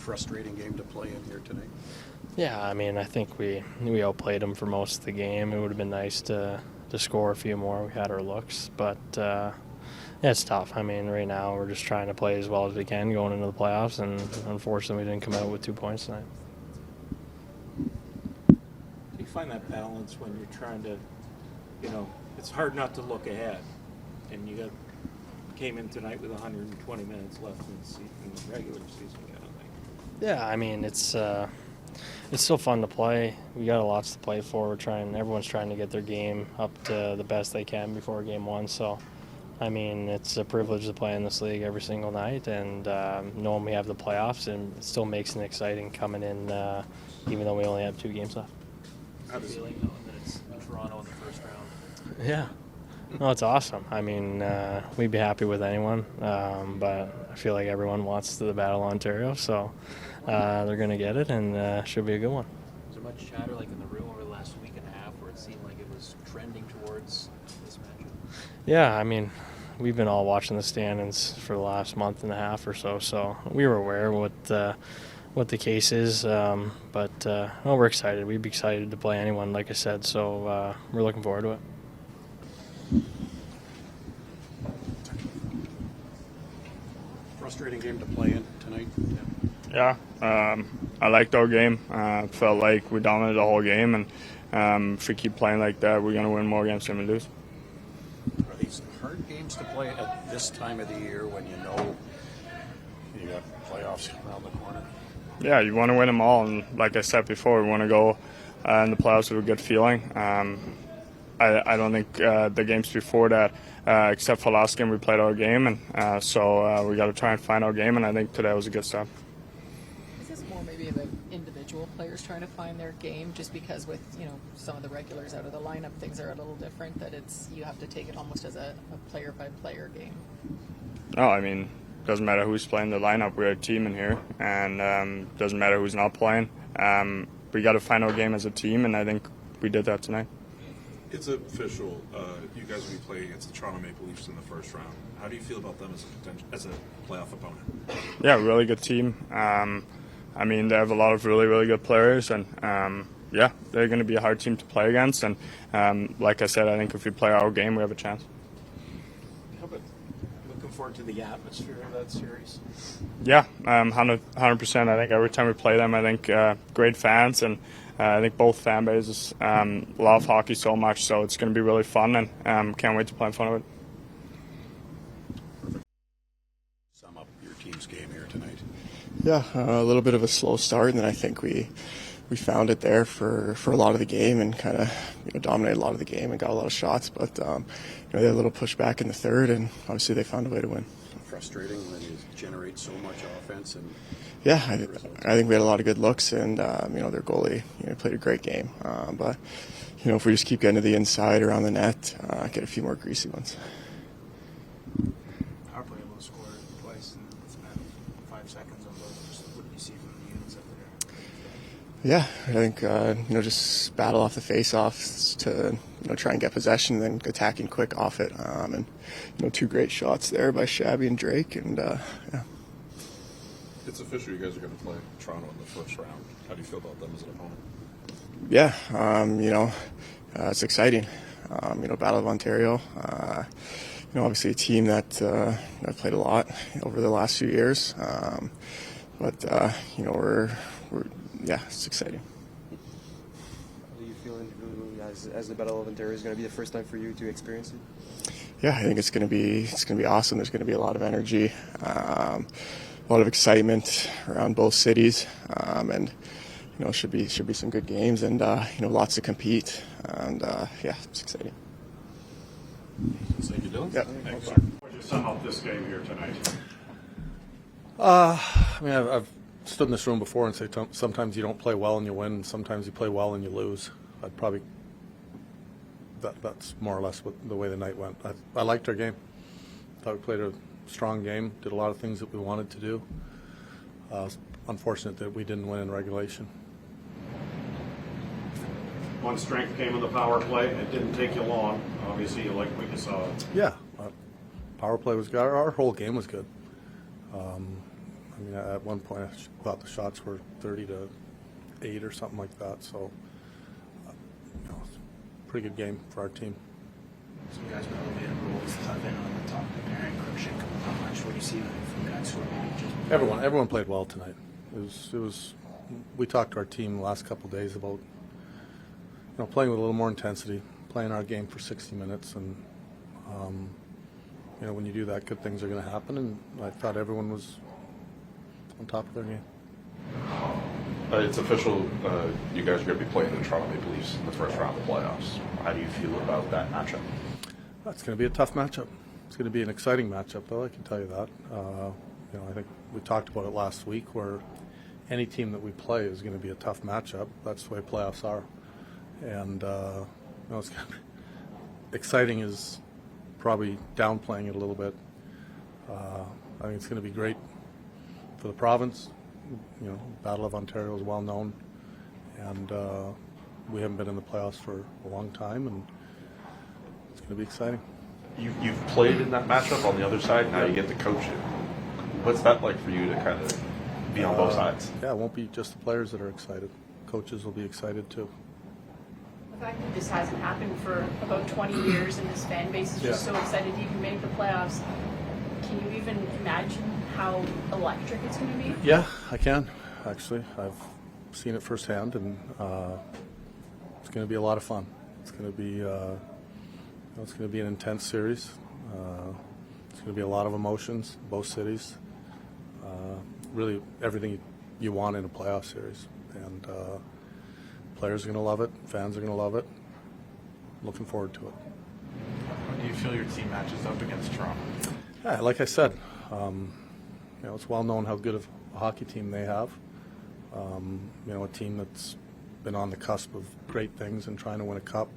frustrating game to play in here tonight? Yeah, I mean, I think we outplayed them for most of the game. It would have been nice to score a few more. We had our looks, but yeah, it's tough. I mean, right now we're just trying to play as well as we can going into the playoffs, and unfortunately we didn't come out with 2 points tonight. Do you find that balance when you're trying to, it's hard not to look ahead, and you came in tonight with 120 minutes left in the regular season kind of thing? Yeah, I mean, it's still fun to play. We got lots to play for. Everyone's trying to get their game up to the best they can before game one. So, I mean, it's a privilege to play in this league every single night, and knowing we have the playoffs, and it still makes it exciting coming in, even though we only have 2 games left. How's the feeling knowing that it's Toronto in the first round? Yeah. No, it's awesome. I mean, we'd be happy with anyone, but I feel like everyone wants the Battle of Ontario, so they're going to get it, and should be a good one. Was there much chatter like in the room over the last week and a half where it seemed like it was trending towards this matchup? Yeah, I mean, we've been all watching the standings for the last month and a half or so we were aware what the case is, but we're excited. We'd be excited to play anyone, like I said, so we're looking forward to it. Frustrating game to play in tonight? Yeah, I liked our game. Felt like we dominated the whole game, and if we keep playing like that, we're going to win more games than we lose. Are these hard games to play at this time of the year when you know you got playoffs around the corner? Yeah, you want to win them all, and like I said before, we want to go in the playoffs with a good feeling. I don't think the games before that, except for last game, we played our game, and so we got to try and find our game, and I think today was a good start. Is this more maybe about individual players trying to find their game, just because with some of the regulars out of the lineup, things are a little different, that you have to take it almost as a player-by-player game? No, I mean, doesn't matter who's playing the lineup. We're a team in here, and doesn't matter who's not playing. We got to find our game as a team, and I think we did that tonight. It's official. You guys will be playing against the Toronto Maple Leafs in the first round. How do you feel about them as a playoff opponent? Yeah, really good team. I mean, they have a lot of really, really good players, and yeah, they're going to be a hard team to play against. And like I said, I think if we play our game, we have a chance. How about looking forward to the atmosphere of that series? Yeah, 100%. I think every time we play them, I think great fans, and I think both fan bases love hockey so much, so it's going to be really fun, and can't wait to play in front of it. Sum up your team's game here tonight. Yeah, a little bit of a slow start, and then I think we found it there for a lot of the game, and kind of dominated a lot of the game and got a lot of shots, but they had a little pushback in the third, and obviously they found a way to win. Frustrating when you generate so much offense and. Yeah, I think we had a lot of good looks, and their goalie played a great game. But if we just keep getting to the inside around the net, get a few more greasy ones. Power play able to score twice in the span of 5 seconds on those. What did you see from the units up there? Yeah, I think just battle off the face-offs to try and get possession, and then attacking quick off it. And 2 great shots there by Shabby and Drake, and yeah. It's official. You guys are going to play Toronto in the first round. How do you feel about them as an opponent? Yeah, it's exciting. Battle of Ontario. Obviously a team that I've played a lot over the last few years. But it's exciting. How do you feel as the Battle of Ontario is going to be the first time for you to experience it? Yeah, I think it's going to be awesome. There's going to be a lot of energy. A lot of excitement around both cities, and should be some good games, and lots to compete, and yeah, it's exciting. Thank you, Dylan. Yeah. Thanks. Would you sum up this game here tonight? I mean, I've stood in this room before and say sometimes you don't play well and you win, sometimes you play well and you lose. That's more or less the way the night went. I liked our game. Thought we played a strong game, did a lot of things that we wanted to do. It's unfortunate that we didn't win in regulation. One strength came in the power play. It didn't take you long. Obviously, you like what you saw. Yeah, power play was good. Our whole game was good. I mean, at one point I thought the shots were 30-8 or something like that. So, you know, it's a pretty good game for our team. Some guys with elevated roles, tough in on the top, Aaron Cruikshank, how much? What do you see from guys who are maybe just Everyone played well tonight. It was. We talked to our team the last couple of days about, you know, playing with a little more intensity, playing our game for 60 minutes, and you know, when you do that, good things are going to happen. And I thought everyone was on top of their game. It's official. You guys are going to be playing the Toronto Maple Leafs in the first round of the playoffs. How do you feel about that matchup? It's going to be a tough matchup. It's going to be an exciting matchup, though. I can tell you that. You know, I think we talked about it last week, where any team that we play is going to be a tough matchup. That's the way playoffs are. And you know, it's kind of exciting is probably downplaying it a little bit. I think it's going to be great for the province. You know, Battle of Ontario is well known, and we haven't been in the playoffs for a long time, and it's going to be exciting. You've played in that matchup on the other side. Now you get to coach it. What's that like for you to kind of be on both sides? Yeah, it won't be just the players that are excited. Coaches will be excited too. The fact that this hasn't happened for about 20 years and this fan base is just so excited to even make the playoffs, can you even imagine how electric it's going to be? Yeah, I can, actually. I've seen it firsthand, and it's going to be a lot of fun. It's going to be it's going to be an intense series. It's going to be a lot of emotions, both cities. Really everything you want in a playoff series. And players are going to love it. Fans are going to love it. Looking forward to it. How do you feel your team matches up against Toronto? Yeah, like I said, you know, it's well known how good of a hockey team they have. You know, a team that's been on the cusp of great things and trying to win a cup.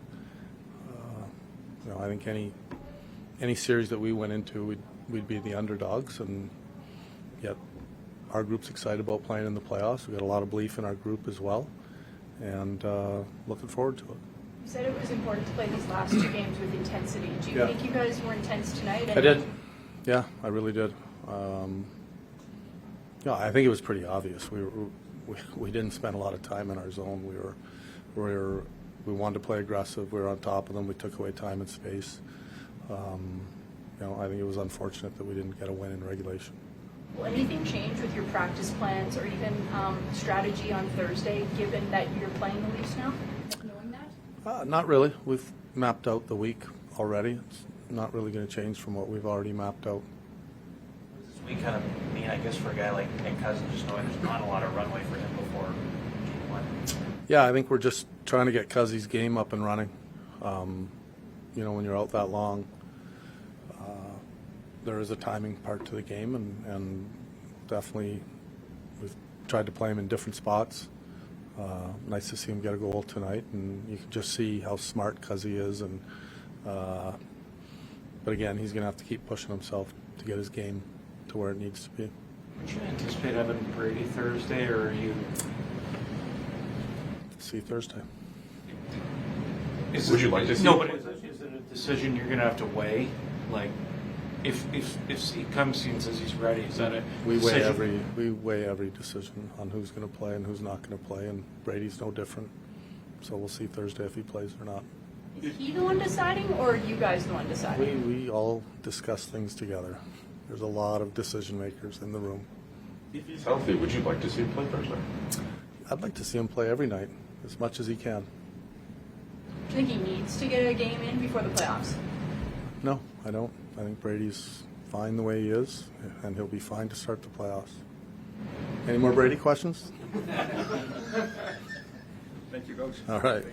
You know, I think any series that we went into, we'd be the underdogs, and yet our group's excited about playing in the playoffs. We've got a lot of belief in our group as well, and looking forward to it. You said it was important to play these last two games with intensity. Do you think you guys were intense tonight? I did. Yeah, I really did. Yeah, I think it was pretty obvious. We didn't spend a lot of time in our zone. We wanted to play aggressive. We were on top of them. We took away time and space. You know, I think it was unfortunate that we didn't get a win in regulation. Will anything change with your practice plans or even strategy on Thursday, given that you're playing the Leafs now? Knowing that? Not really. We've mapped out the week already. It's not really going to change from what we've already mapped out. What does this week kind of mean, I guess, for a guy like Cozens, just knowing there's not a lot of runway for him before game one? Yeah, I think we're just trying to get Cuzzy's game up and running. You know, when you're out that long, there is a timing part to the game, and definitely we've tried to play him in different spots. Nice to see him get a goal tonight, and you can just see how smart Cuzzy is. And but again, he's going to have to keep pushing himself to get his game to where it needs to be. Would you anticipate having Brady Thursday, or are you? See Thursday. Would you like to see? No, but is it a decision you're going to have to weigh? Like, if he comes to you and says he's ready, is that a decision? We weigh every decision on who's going to play and who's not going to play, and Brady's no different. So we'll see Thursday if he plays or not. Is he the one deciding, or are you guys the one deciding? We all discuss things together. There's a lot of decision makers in the room. If he's healthy, would you like to see him play Thursday? I'd like to see him play every night, as much as he can. Do you think he needs to get a game in before the playoffs? No, I don't. I think Brady's fine the way he is, and he'll be fine to start the playoffs. Any more Brady questions? Thank you, Coach. All right.